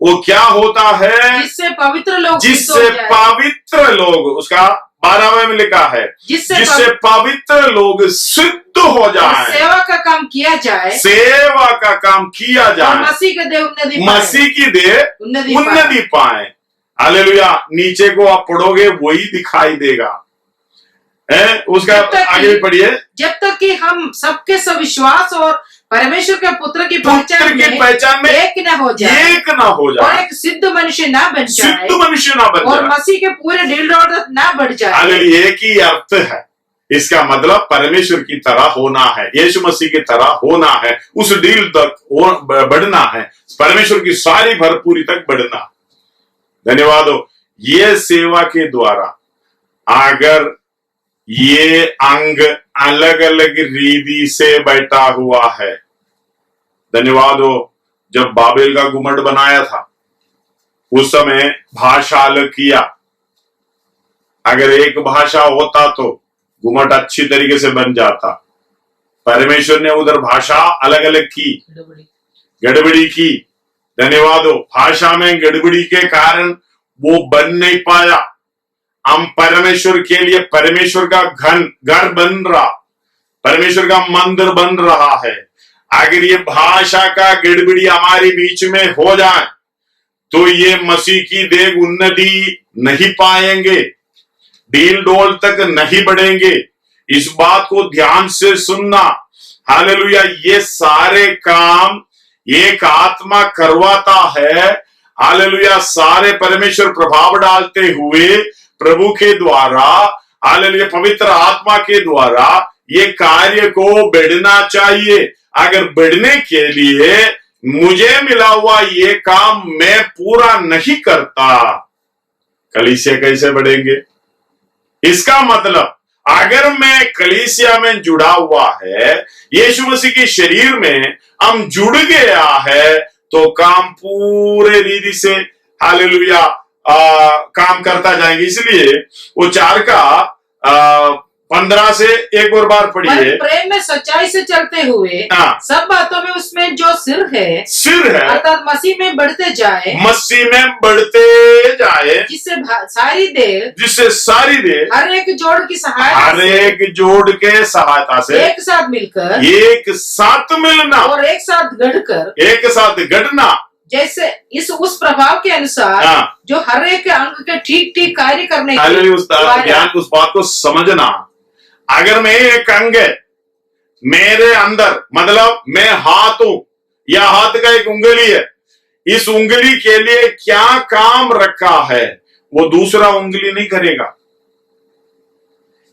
वो क्या होता है, जिससे पवित्र लोग, जिससे पवित्र लोग, उसका 12वें में लिखा है, जिससे पवित्र लोग सिद्ध हो जाएं, सेवा का काम किया जाए, सेवा का काम किया जाए, मसीह की देह उन्नति पाए। हालेलुया। नीचे को आप पढ़ोगे वही दिखाई देगा, है उसका आगे भी पढ़िए। जब तक कि हम सबके सब विश्वास और परमेश्वर के पुत्र की पहचान में एक न हो जाए, और एक सिद्ध मनुष्य ना बन जाए, और मसीह के पूरे ढील ना बढ़ जाए। एक ही अर्थ है इसका, मतलब परमेश्वर की तरह होना है, यीशु मसीह की तरह होना है, उस डील तक बढ़ना है, परमेश्वर की सारी भरपूरी तक बढ़ना। धन्यवाद हो। ये सेवा के द्वारा अगर ये अंग अलग अलग रीति से बैठा हुआ है, धन्यवाद हो, जब बाबेल का गुम्बद बनाया था उस समय भाषा अलग किया। अगर एक भाषा होता तो गुम्बद अच्छी तरीके से बन जाता। परमेश्वर ने उधर भाषा अलग अलग की, गड़बड़ी की। धन्यवाद हो। भाषा में गड़बड़ी के कारण वो बन नहीं पाया। हम परमेश्वर के लिए परमेश्वर का घर बन रहा, परमेश्वर का मंदिर बन रहा है। अगर ये भाषा का गड़बड़ी हमारे बीच में हो जाए तो ये मसीह की देह उन्नति नहीं पाएंगे, डील डोल तक नहीं बढ़ेंगे। इस बात को ध्यान से सुनना। हालेलुया। ये सारे काम एक आत्मा करवाता है। हालेलुया। सारे परमेश्वर प्रभाव डालते हुए प्रभु के द्वारा, हालेलुया, पवित्र आत्मा के द्वारा ये कार्य को बढ़ना चाहिए। अगर बढ़ने के लिए मुझे मिला हुआ ये काम मैं पूरा नहीं करता, कलीसिया कैसे बढ़ेंगे? इसका मतलब अगर मैं कलीसिया में जुड़ा हुआ है, यीशु मसीह के शरीर में हम जुड़ गया है, तो काम पूरे रीति से, हालेलुया, काम करता जाएंगे। इसलिए वो 4 का 15 से एक और बार पढ़िए। प्रेम में सच्चाई से चलते हुए सब बातों में उसमें जो सिर है अर्थात मसीह में बढ़ते जाए, जिससे सारी देर हर एक जोड़ की सहायता से एक साथ मिलना और एक साथ गढ़ना, जैसे उस प्रभाव के अनुसार जो हर एक अंग के ठीक ठीक कार्य करने के उस बात को समझना। अगर मैं एक अंग है मेरे अंदर, मतलब मैं हाथ हूं या हाथ का एक उंगली है, इस उंगली के लिए क्या काम रखा है वो दूसरा उंगली नहीं करेगा।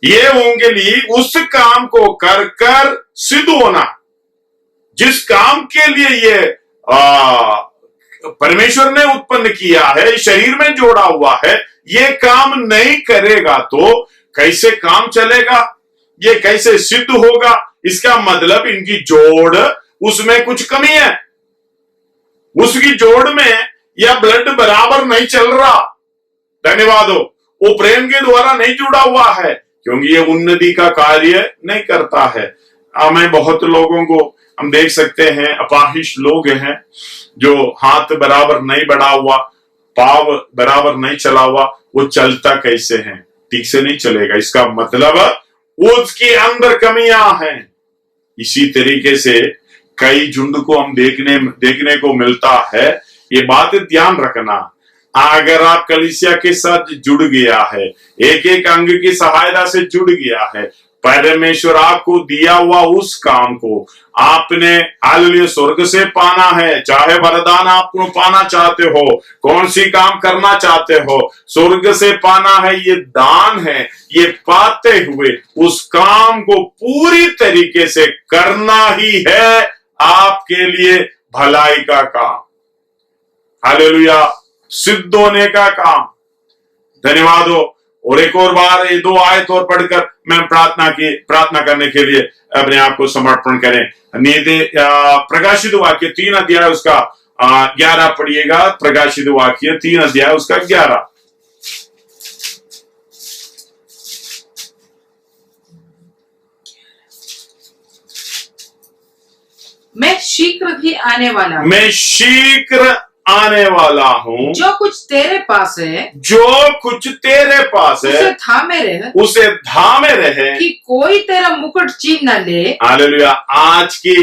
ये उंगली उस काम को कर कर सिद्ध होना, जिस काम के लिए ये परमेश्वर ने उत्पन्न किया है, शरीर में जोड़ा हुआ है, ये काम नहीं करेगा तो कैसे काम चलेगा, ये कैसे सिद्ध होगा? इसका मतलब इनकी जोड़, उसमें कुछ कमी है, उसकी जोड़ में यह ब्लड बराबर नहीं चल रहा। धन्यवाद हो। वो प्रेम के द्वारा नहीं जुड़ा हुआ है, क्योंकि ये उन्नति का कार्य नहीं करता है। हमें बहुत लोगों को हम देख सकते हैं, अपाहिज लोग हैं जो हाथ बराबर नहीं बढ़ा हुआ, पाव बराबर नहीं चला हुआ, वो चलता कैसे है? ठीक से नहीं चलेगा। इसका मतलब उसके अंदर कमियां हैं। इसी तरीके से कई झुंड को हम देखने को मिलता है। ये बात ध्यान रखना, अगर आप कलीसिया के साथ जुड़ गया है, एक एक अंग की सहायता से जुड़ गया है, परमेश्वर आपको दिया हुआ उस काम को आपने हालेलुया स्वर्ग से पाना है। चाहे वरदान आप पाना चाहते हो, कौन सी काम करना चाहते हो, स्वर्ग से पाना है, ये दान है। ये पाते हुए उस काम को पूरी तरीके से करना ही है आपके लिए भलाई का काम, हालेलुया, सिद्ध होने का काम। धन्यवाद हो। और एक और बार ये 2 आयत और पढ़कर मैं प्रार्थना करने के लिए अपने आप को समर्पण करें। नीति प्रकाशित वाक्य 3 अध्याय उसका 11 पढ़िएगा। प्रकाशित वाक्य 3 अध्याय उसका 11। मैं शीघ्र ही आने वाला हूं। मैं शीघ्र आने वाला हूं। जो कुछ तेरे पास है, जो कुछ तेरे पास है, उसे थामे रहे, उसे थामे रहे, कि कोई तेरा मुकुट छीन न ले। हालेलुया। आज की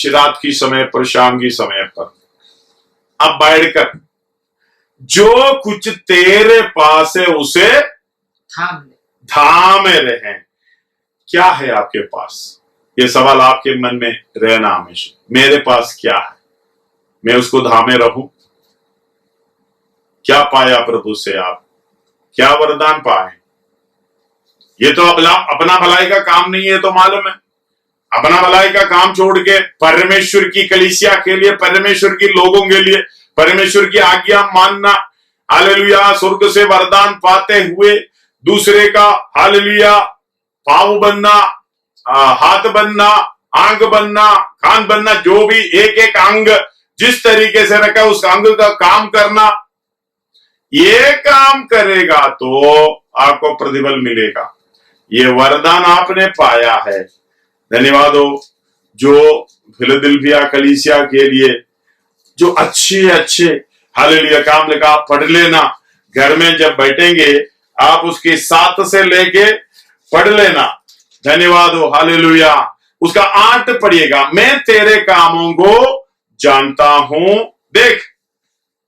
रात की समय पर, शाम की समय पर अब बैठकर जो कुछ तेरे पास है उसे थामे रहे। क्या है आपके पास? ये सवाल आपके मन में रहना हमेशा, मेरे पास क्या है, मैं उसको थामे रहूं। क्या पाया प्रभु से आप? क्या वरदान पाए? ये तो अपना भलाई का काम नहीं है, तो मालूम है। अपना भलाई का काम छोड़ के परमेश्वर की कलीसिया के लिए, परमेश्वर के लोगों के लिए परमेश्वर की आज्ञा मानना, हालेलुया, स्वर्ग से वरदान पाते हुए दूसरे का हालेलुया पांव बनना, हाथ बनना, आंख बनना, कान बनना, जो भी एक एक अंग जिस तरीके से रखा उस अंग का काम करना, ये काम करेगा तो आपको प्रतिफल मिलेगा। ये वरदान आपने पाया है। धन्यवाद हो। जो फिलदेल्फिया कलीसिया के लिए जो अच्छे हालेलुया काम लिखा, पढ़ लेना। घर में जब बैठेंगे आप उसके 7 से लेके पढ़ लेना। धन्यवाद हो। हालेलुया। उसका 8 पढ़िएगा। मैं तेरे कामों को जानता हूं, देख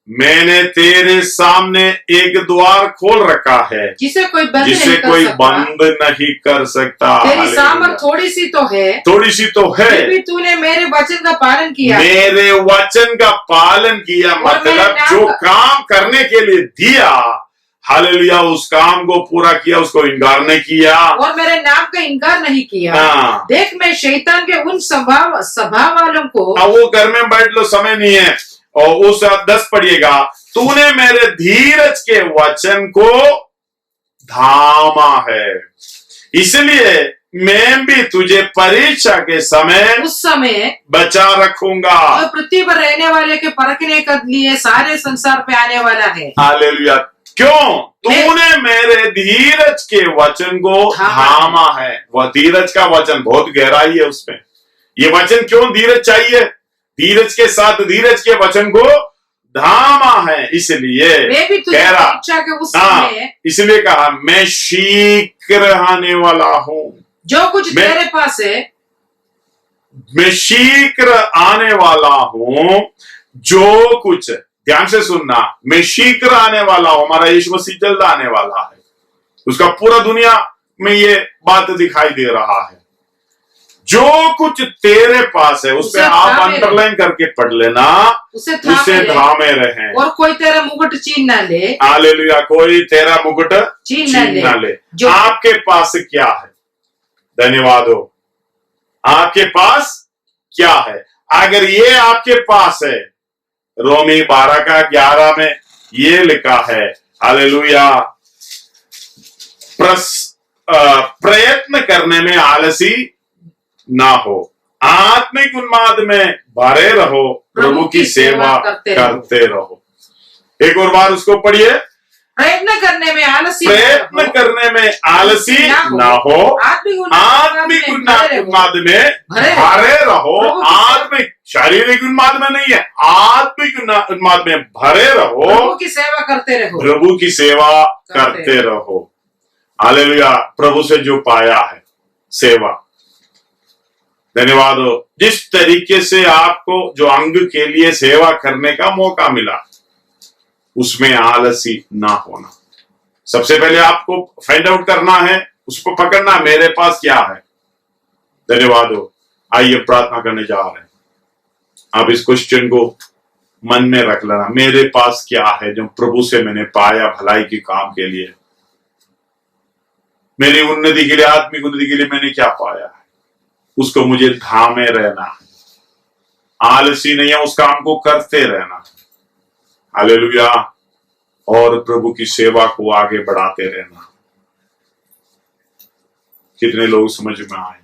मैंने तेरे सामने एक द्वार खोल रखा है जिसे कोई बंद नहीं कर सकता। तेरी सामर्थ थोड़ी सी तो है, फिर भी तूने मेरे वचन का पालन किया, मेरे वचन का पालन किया। मतलब जो काम करने के लिए दिया, हालेलुया, उस काम को पूरा किया, उसको इनकार नहीं किया और मेरे नाम का इनकार नहीं किया। देख मैं शैतान के उन स्वभाव वालों को, वो घर में बैठ लो, समय नहीं है। और उस 10 पढ़िएगा। तूने मेरे धीरज के वचन को थामा है, इसलिए मैं भी तुझे परीक्षा के समय उस समय बचा रखूंगा। जो पृथ्वी पर रहने वाले के परखने के लिए सारे संसार पे आने वाला है। हालेलुया। क्यों? तूने मेरे धीरज के वचन को थामा है। वह धीरज का वचन बहुत गहराई है उसमें। ये वचन क्यों धीरज चाहिए? धीरज के साथ धीरज के वचन को थामा है, इसलिए कह रहा, इसलिए कहा मैं शीघ्र आने वाला हूं। जो कुछ तेरे पास है, मैं शीघ्र आने वाला हूं। जो कुछ, ध्यान से सुनना, मैं शीघ्र आने वाला हूं। हमारा यीशु मसीह जल्द आने वाला है। उसका पूरा दुनिया में ये बात दिखाई दे रहा है। जो कुछ तेरे पास है, उस पे आप अंडरलाइन करके पढ़ लेना, उसे थामे रहे और कोई तेरा मुकुट छीन न ले। हालेलुया। कोई तेरा मुकुट छीन न ले। आपके पास क्या है? धन्यवाद हो। आपके पास क्या है? अगर ये आपके पास है, रोमी 12 का 11 में ये लिखा है, हालेलुया, प्रयत्न करने में आलसी ना हो, आत्मिक उन्माद में भरे रहो, प्रभु की सेवा करते रहो। एक और बार उसको पढ़िए। प्रयत्न करने में आलसी ना हो, आत्मिक उन्माद में भरे रहो। आत्मिक, शारीरिक उन्माद में नहीं है, आत्मिक उन्माद में भरे रहो, प्रभु की सेवा करते रहो, प्रभु की सेवा करते रहो। हालेलुया। प्रभु से जो पाया है सेवा, धन्यवाद हो। जिस तरीके से आपको जो अंग के लिए सेवा करने का मौका मिला, उसमें आलसी ना होना। सबसे पहले आपको फाइंड आउट करना है, उसको पकड़ना, मेरे पास क्या है। धन्यवाद हो। आइए प्रार्थना करने जा रहे हैं। आप इस क्वेश्चन को मन में रख लेना, मेरे पास क्या है जो प्रभु से मैंने पाया भलाई के काम के लिए, मेरी उन्नति के लिए, आत्मिक उन्नति के लिए मैंने क्या पाया है, उसको मुझे थामे रहना है, आलसी नहीं है, उस काम को करते रहना। हालेलुया। और प्रभु की सेवा को आगे बढ़ाते रहना। कितने लोग समझ में आए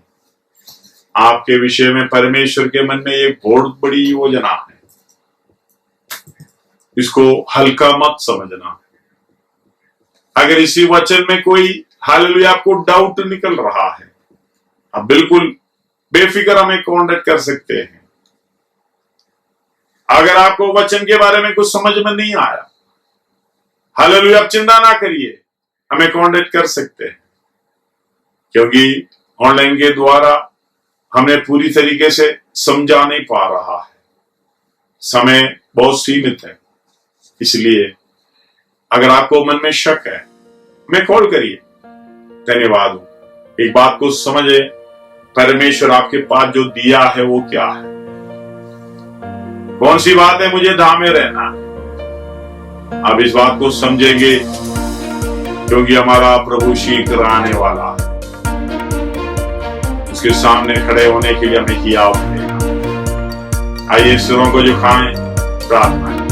आपके विषय में? परमेश्वर के मन में एक बहुत बड़ी योजना है, इसको हल्का मत समझना। अगर इसी वचन में कोई हालेलुया आपको डाउट निकल रहा है, आप बिल्कुल बेफिक्र हमें कांटेक्ट कर सकते हैं। अगर आपको वचन के बारे में कुछ समझ में नहीं आया, हालेलुया, आप चिंता ना करिए, हमें कांटेक्ट कर सकते हैं, क्योंकि ऑनलाइन के द्वारा हमें पूरी तरीके से समझा नहीं पा रहा है, समय बहुत सीमित है। इसलिए अगर आपको मन में शक है, हमें कॉल करिए। धन्यवाद हो। एक बात को समझे, परमेश्वर आपके पास जो दिया है वो क्या है, कौन सी बात है मुझे धामे रहना है। आप इस बात को समझेंगे क्योंकि हमारा प्रभु शीघ्र आने वाला है। उसके सामने खड़े होने के लिए हमें किया होगा। आइए सिरों को झुकाएं, प्रार्थना।